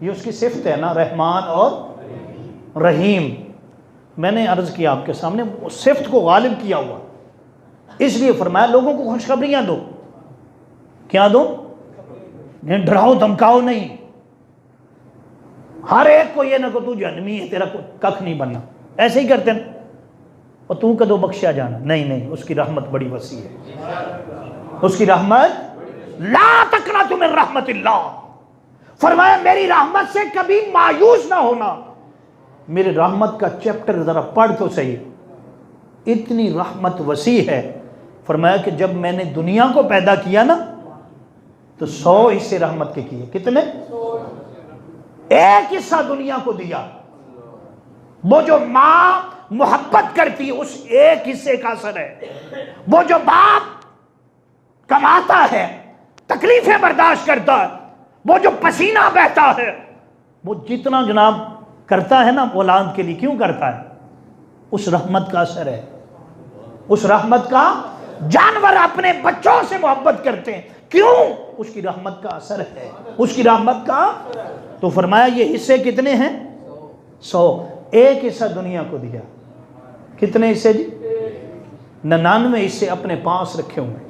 یہ اس کی صفت ہے نا، رحمان اور رحیم. میں نے عرض کیا آپ کے سامنے، اس صفت کو غالب کیا ہوا، اس لیے فرمایا لوگوں کو خوشخبریاں دو. کیا دو؟ ڈراؤ دھمکاؤ نہیں. ہر ایک کو یہ نہ کہ تو جہنمی ہے، تیرا ککھ نہیں بننا، ایسے ہی کرتے ہیں. اور تو کدو بخشیا جانا، نہیں نہیں، اس کی رحمت بڑی وسیع ہے. اس کی رحمت لا تقنطوا من رحمت اللہ. فرمایا میری رحمت سے کبھی مایوس نہ ہونا. میری رحمت کا چیپٹر ذرا پڑھ تو صحیح، اتنی رحمت وسیع ہے. فرمایا کہ جب میں نے دنیا کو پیدا کیا نا تو 100 حصے رحمت کے کیے. کتنے؟ ایک حصہ دنیا کو دیا. وہ جو ماں محبت کرتی ہے اس ایک حصے کا اثر ہے. وہ جو باپ کماتا ہے، تکلیفیں برداشت کرتا ہے، وہ جو پسینہ بہتا ہے، وہ جتنا جناب کرتا ہے نا اولاد کے لیے، کیوں کرتا ہے؟ اس رحمت کا اثر ہے. اس رحمت کا، جانور اپنے بچوں سے محبت کرتے ہیں، کیوں؟ اس کی رحمت کا اثر ہے، اس کی رحمت کا. تو فرمایا یہ حصے کتنے ہیں؟ 100. ایک حصہ دنیا کو دیا. کتنے حصے جی؟ 99 حصے اپنے پاس رکھے ہوئے.